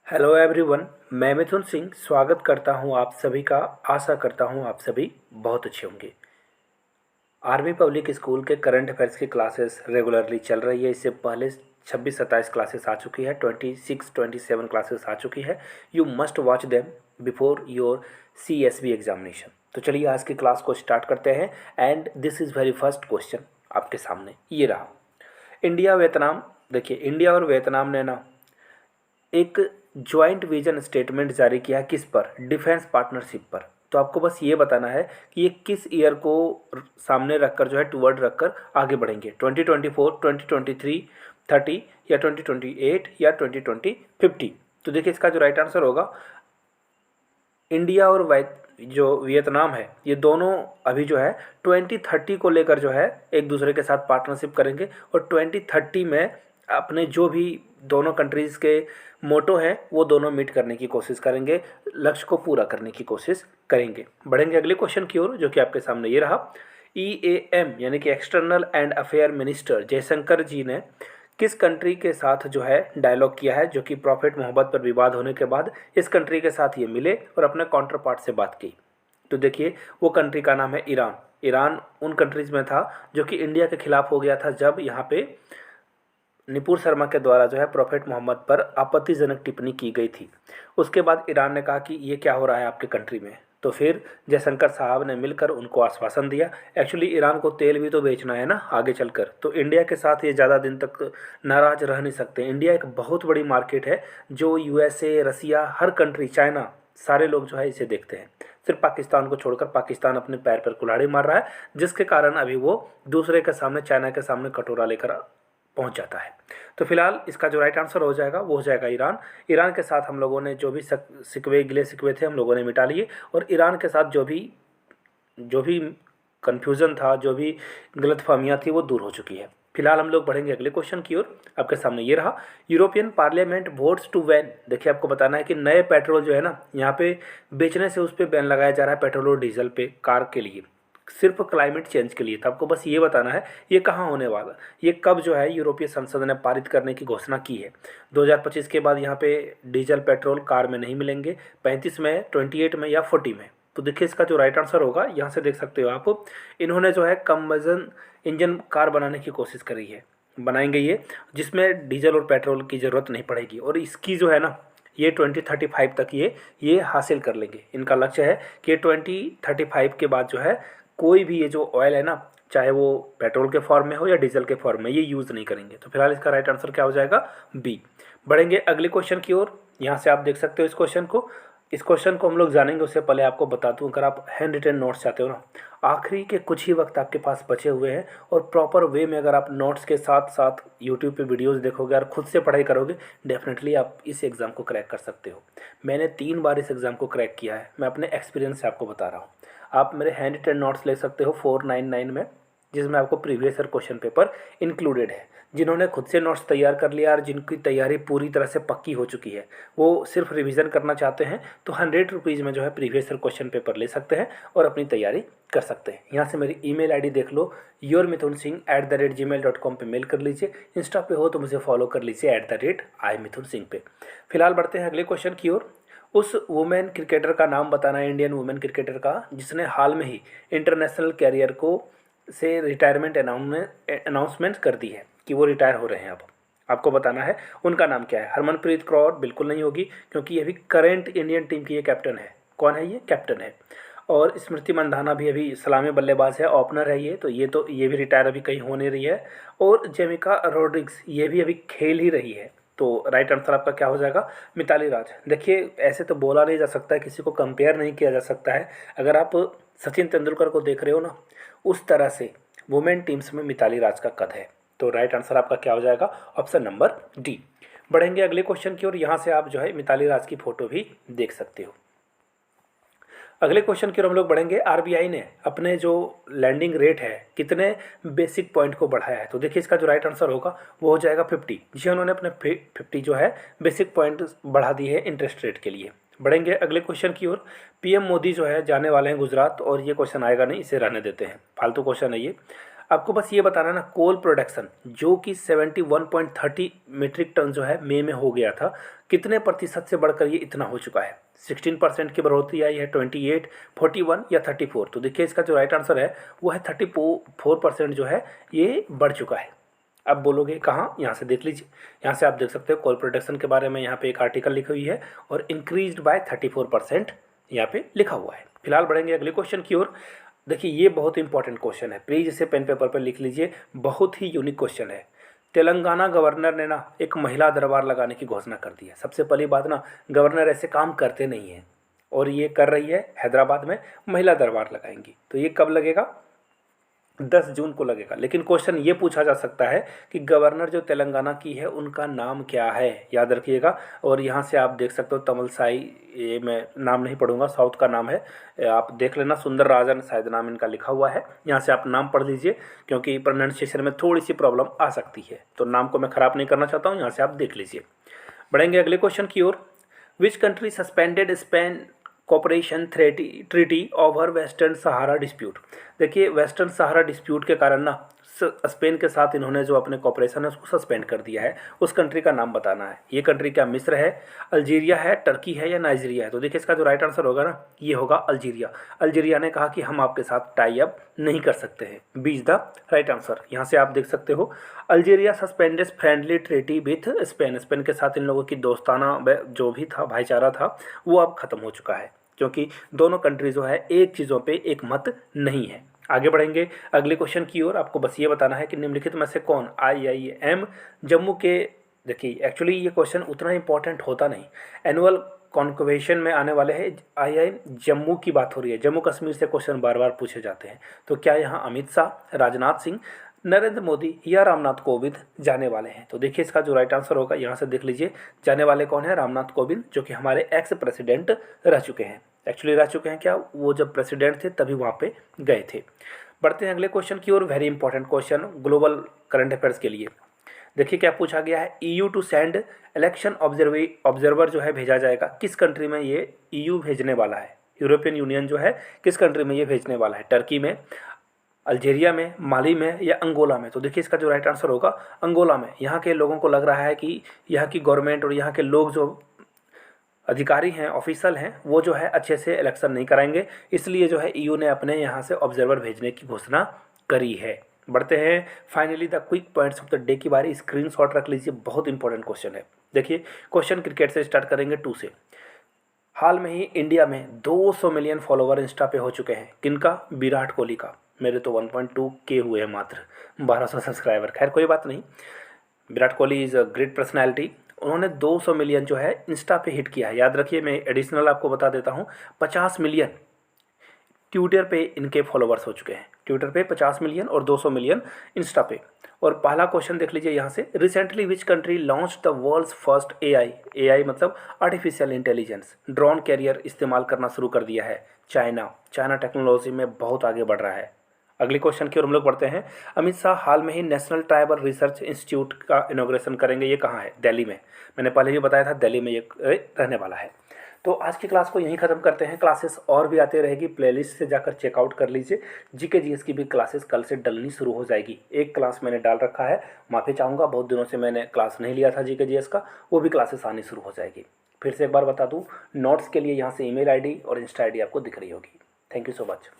Hello everyone. मैं मिथुन सिंह स्वागत करता हूं आप सभी का। आशा करता हूं आप सभी बहुत अच्छे होंगे। आर्मी पब्लिक स्कूल के करंट अफेयर्स की क्लासेस रेगुलरली चल रही है। इससे पहले 26-27 क्लासेस आ चुकी है, 26-27 क्लासेस आ चुकी है। You must watch them before your CSB examination. तो चलिए आज की क्लास को स्टार्ट करते हैं। And this is very first question आपके सामने ये रहा। इंडिया वियतनाम, देखिए इंडिया और वियतनाम ने ना एक ज्वाइंट विजन स्टेटमेंट जारी किया। किस पर? डिफेंस पार्टनरशिप पर। तो आपको बस ये बताना है कि ये किस ईयर को सामने रखकर जो है टूवर्ड रखकर आगे बढ़ेंगे, 2024, 2023, 30 या 2028 या 2050। तो देखिए इसका जो राइट आंसर होगा, इंडिया और जो वियतनाम है ये दोनों अभी जो है 2030 को लेकर जो है एक दूसरे के साथ पार्टनरशिप करेंगे और 2030 में अपने जो भी दोनों कंट्रीज़ के मोटो हैं वो दोनों मीट करने की कोशिश करेंगे, लक्ष्य को पूरा करने की कोशिश करेंगे। बढ़ेंगे अगले क्वेश्चन की ओर जो कि आपके सामने ये रहा। EAM यानी कि external and affair minister Jaishankar ji ने किस कंट्री के साथ जो है डायलॉग किया है, जो कि प्रॉफिट मोहब्बत पर विवाद होने के बाद इस कंट्री के साथ ये मिले और अपने काउंटर पार्ट से बात की। तो देखिए वो कंट्री का नाम है ईरान। ईरान उन कंट्रीज़ में था जो कि इंडिया के खिलाफ हो गया था जब यहाँ पे निपुर शर्मा के द्वारा जो है प्रॉफिट मोहम्मद पर आपत्तिजनक टिप्पणी की गई थी। उसके बाद ईरान ने कहा कि ये क्या हो रहा है आपके कंट्री में। तो फिर जयशंकर साहब ने मिलकर उनको आश्वासन दिया। एक्चुअली ईरान को तेल भी तो बेचना है ना आगे चलकर, तो इंडिया के साथ ये ज़्यादा दिन तक नाराज रह नहीं सकते। इंडिया एक बहुत बड़ी मार्केट है जो USA, रसिया, हर कंट्री, चाइना, सारे लोग जो है इसे देखते हैं। सिर्फ पाकिस्तान को छोड़कर, पाकिस्तान अपने पैर पर कुल्हाड़ी मार रहा है जिसके कारण अभी वो दूसरे के सामने, चाइना के सामने कटोरा लेकर पहुंच जाता है। तो फिलहाल इसका जो राइट आंसर हो जाएगा वो हो जाएगा ईरान। ईरान के साथ हम लोगों ने जो भी सिकवे गिले सिकवे थे हम लोगों ने मिटा लिए और ईरान के साथ जो भी कन्फ्यूज़न था, जो भी गलतफहमियां थी वो दूर हो चुकी है। फिलहाल हम लोग बढ़ेंगे अगले क्वेश्चन की ओर। आपके सामने ये रहा। European Parliament votes to ban, देखिए आपको बताना है कि नए पेट्रोल जो है ना यहाँ पे बेचने से उस पर बैन लगाया जा रहा है, पेट्रोल और डीजल पे, कार के लिए, सिर्फ क्लाइमेट चेंज के लिए। तो आपको बस ये बताना है ये कहाँ होने वाला, ये कब जो है यूरोपीय संसद ने पारित करने की घोषणा की है। 2025 के बाद यहाँ पे डीजल पेट्रोल कार में नहीं मिलेंगे, 35 में, 28 में या 40 में। तो देखिए इसका जो राइट आंसर होगा, यहाँ से देख सकते हो आप, इन्होंने जो है कम वजन इंजन कार बनाने की कोशिश करी है, बनाएंगे ये, जिसमें डीजल और पेट्रोल की ज़रूरत नहीं पड़ेगी। और इसकी जो है ना ये 2035 तक ये हासिल कर लेंगे। इनका लक्ष्य है कि 2035 के बाद जो है कोई भी ये जो ऑयल है ना, चाहे वो पेट्रोल के फॉर्म में हो या डीजल के फॉर्म में, ये यूज़ नहीं करेंगे। तो फिलहाल इसका राइट आंसर क्या हो जाएगा? बी। बढ़ेंगे अगले क्वेश्चन की ओर। यहाँ से आप देख सकते हो इस क्वेश्चन को हम लोग जानेंगे। उससे पहले आपको बता दूं, अगर आप हैंड रिटन नोट्स चाहते हो ना, आखिरी के कुछ ही वक्त आपके पास बचे हुए हैं और प्रॉपर वे में अगर आप नोट्स के साथ साथ यूट्यूब पे वीडियोस देखोगे और खुद से पढ़ाई करोगे, डेफिनेटली आप इस एग्ज़ाम को क्रैक कर सकते हो। मैंने 3 बार इस एग्ज़ाम को क्रैक किया है, मैं अपने एक्सपीरियंस से आपको बता रहा हूँ। आप मेरे हैंड रिटन नोट्स ले सकते हो 499 में, जिसमें आपको previous year question paper included है। जिन्होंने खुद से नोट्स तैयार कर लिया और जिनकी तैयारी पूरी तरह से पक्की हो चुकी है, वो सिर्फ रिवीजन करना चाहते हैं, तो 100 रुपीज़ में जो है प्रीवियस ईयर क्वेश्चन पेपर ले सकते हैं और अपनी तैयारी कर सकते हैं। यहाँ से मेरी ईमेल आईडी देख लो, yourmithunsingh@gmail.com पे मेल कर लीजिए। इंस्टा पे हो तो मुझे फॉलो कर लीजिए @imithunsingh पे। फिलहाल बढ़ते हैं अगले क्वेश्चन की ओर। उस वुमेन क्रिकेटर का नाम बताना है, इंडियन वुमेन क्रिकेटर का, जिसने हाल में ही इंटरनेशनल कैरियर को से रिटायरमेंट अनाउंसमेंट कर दी है कि वो रिटायर हो रहे हैं। अब आपको बताना है उनका नाम क्या है। हरमनप्रीत कौर बिल्कुल नहीं होगी, क्योंकि ये भी करेंट इंडियन टीम की ये कैप्टन है। कौन है ये? कैप्टन है। और स्मृति मंधाना भी अभी सलामी बल्लेबाज है, ओपनर है ये, तो ये भी रिटायर अभी कहीं हो नहीं रही है। और जेमिका रोड्रिग्स ये भी अभी खेल ही रही है। तो राइट आंसर आपका क्या हो जाएगा? मिताली राज। देखिए ऐसे तो बोला नहीं जा सकता है, किसी को कंपेयर नहीं किया जा सकता है। अगर आप सचिन तेंदुलकर को देख रहे हो ना, उस तरह से वुमेन टीम्स में मिताली राज का कद है। तो राइट आंसर आपका क्या हो जाएगा? Option number D. बढ़ेंगे अगले क्वेश्चन की ओर। यहाँ से आप जो है मिताली राज की फ़ोटो भी देख सकते हो। अगले क्वेश्चन की ओर हम लोग बढ़ेंगे। RBI ने अपने जो लैंडिंग रेट है कितने बेसिक पॉइंट को बढ़ाया है? तो देखिए इसका जो राइट आंसर होगा वो हो जाएगा 50। जी उन्होंने अपने 50 जो है बेसिक पॉइंट बढ़ा दी है इंटरेस्ट रेट के लिए। बढ़ेंगे अगले क्वेश्चन की ओर। PM मोदी जो है जाने वाले हैं गुजरात, और ये क्वेश्चन आएगा नहीं, इसे रहने देते हैं, फालतू क्वेश्चन है ये। आपको बस ये बताना ना, कोल प्रोडक्शन जो कि 71.30 मीट्रिक टन जो है मई में हो गया था, कितने प्रतिशत से बढ़कर ये इतना हो चुका है? 16% की बढ़ोतरी आई है, 28, 41 या 34? तो देखिए इसका जो राइट आंसर है वो है 34% जो है ये बढ़ चुका है। अब बोलोगे कहाँ? यहाँ से देख लीजिए, यहाँ से आप देख सकते हो कोल प्रोडक्शन के बारे में यहाँ पे एक आर्टिकल लिखी हुई है और इंक्रीज्ड बाय 34% यहाँ पे लिखा हुआ है। फिलहाल बढ़ेंगे अगले क्वेश्चन की ओर। देखिए ये बहुत इंपॉर्टेंट क्वेश्चन है, प्लीज इसे पेन पेपर पर लिख लीजिए, बहुत ही यूनिक क्वेश्चन है। तेलंगाना गवर्नर ने ना एक महिला दरबार लगाने की घोषणा कर दी है। सबसे पहली बात ना, गवर्नर ऐसे काम करते नहीं हैं और ये कर रही है, हैदराबाद में महिला दरबार लगाएंगी। तो ये कब लगेगा? 10 जून को लगेगा। लेकिन क्वेश्चन ये पूछा जा सकता है कि गवर्नर जो तेलंगाना की है उनका नाम क्या है, याद रखिएगा। और यहाँ से आप देख सकते हो तमिलसाई, ये मैं नाम नहीं पढ़ूंगा, साउथ का नाम है, आप देख लेना, सुंदर राजन शायद नाम इनका लिखा हुआ है। यहाँ से आप नाम पढ़ लीजिए क्योंकि प्रोनाउंसिएशन में थोड़ी सी प्रॉब्लम आ सकती है, तो नाम को मैं ख़राब नहीं करना चाहता हूँ। यहाँ से आप देख लीजिए। बढ़ेंगे अगले क्वेश्चन की ओर। Which country suspended Spain cooperation treaty over western Sahara dispute? देखिए वेस्टर्न सहारा डिस्प्यूट के कारण ना स्पेन के साथ इन्होंने जो अपने कॉपरेशन है उसको सस्पेंड कर दिया है। उस कंट्री का नाम बताना है। ये कंट्री क्या मिस्र है, अल्जीरिया है, टर्की है या नाइजीरिया है? तो देखिए इसका जो राइट आंसर होगा ना, ये होगा अल्जीरिया। अल्जीरिया ने कहा कि हम आपके साथ टाई अप नहीं कर सकते हैं। B is the right answer. यहाँ से आप देख सकते हो, Algeria suspended friendly treaty with Spain. Spain के साथ इन लोगों की दोस्ताना जो भी था, भाईचारा था, वो अब खत्म हो चुका है क्योंकि दोनों कंट्री जो है एक चीज़ों पे एक मत नहीं है। आगे बढ़ेंगे अगले क्वेश्चन की ओर। आपको बस ये बताना है कि निम्नलिखित में से कौन IIM जम्मू के, देखिए एक्चुअली ये क्वेश्चन उतना इंपॉर्टेंट होता नहीं, एनुअल कॉन्क्वेशन में आने वाले हैं। IIM जम्मू की बात हो रही है, जम्मू कश्मीर से क्वेश्चन बार बार पूछे जाते हैं। तो क्या यहाँ अमित शाह, राजनाथ सिंह, नरेंद्र मोदी या रामनाथ कोविंद जाने वाले हैं? तो देखिए इसका जो राइट आंसर होगा, यहाँ से देख लीजिए, जाने वाले कौन है? रामनाथ कोविंद, जो कि हमारे एक्स प्रेसिडेंट रह चुके हैं। एक्चुअली रह चुके हैं क्या, वो जब प्रेसिडेंट थे तभी वहाँ पे गए थे। बढ़ते हैं अगले क्वेश्चन की ओर। Very important question global current affairs के लिए। देखिए क्या पूछा गया है, EU to send election observer जो है भेजा जाएगा। किस कंट्री में ये EU भेजने वाला है? यूरोपियन यूनियन जो है किस कंट्री में ये भेजने वाला है? टर्की में, अल्जीरिया में, माली में या अंगोला में? तो देखिए इसका जो राइट आंसर होगा अंगोला में। यहाँ के लोगों को लग रहा है कि यहाँ की गवर्नमेंट और यहाँ के लोग जो अधिकारी हैं, ऑफिशियल हैं, वो जो है अच्छे से इलेक्शन नहीं कराएंगे, इसलिए जो है EU ने अपने यहाँ से ऑब्जर्वर भेजने की घोषणा करी है। बढ़ते हैं finally the quick points of the day की बारी। स्क्रीनशॉट रख लीजिए, बहुत इंपॉर्टेंट क्वेश्चन है। देखिए क्वेश्चन क्रिकेट से स्टार्ट करेंगे 2 से। हाल में ही इंडिया में 200 मिलियन फॉलोवर इंस्टा पे हो चुके हैं। किनका? विराट कोहली का। मेरे तो 1.2K हुए हैं मात्र, 1200 सब्सक्राइबर। खैर कोई बात नहीं, Virat Kohli is a great personality. उन्होंने 200 मिलियन जो है इंस्टा पे हिट किया है। याद रखिए, मैं एडिशनल आपको बता देता हूँ, 50 मिलियन ट्विटर पे इनके फॉलोवर्स हो चुके हैं। ट्विटर पे 50 मिलियन और 200 मिलियन इंस्टा पे। और पहला क्वेश्चन देख लीजिए यहाँ से, recently which country launch the world's first AI मतलब आर्टिफिशियल इंटेलिजेंस ड्रोन कैरियर इस्तेमाल करना शुरू कर दिया है? चाइना टेक्नोलॉजी में बहुत आगे बढ़ रहा है। अगले क्वेश्चन की ओर हम लोग बढ़ते हैं। अमित शाह हाल में ही नेशनल ट्राइबल रिसर्च इंस्टीट्यूट का इनॉग्रेशन करेंगे। ये कहाँ है? दिल्ली में। मैंने पहले भी बताया था दिल्ली में ये रहने वाला है। तो आज की क्लास को यहीं ख़त्म करते हैं। क्लासेस और भी आती रहेगी, प्लेलिस्ट से जाकर चेकआउट कर लीजिए। GK GS की भी क्लासेस कल से डलनी शुरू हो जाएगी। एक क्लास मैंने डाल रखा है, माफ़ी चाहूँगा, बहुत दिनों से मैंने क्लास नहीं लिया था GK GS का, वो भी क्लासेस आनी शुरू हो जाएगी। फिर से एक बार बता दूँ, नोट्स के लिए यहाँ से email ID और Insta ID आपको दिख रही होगी। Thank you so much.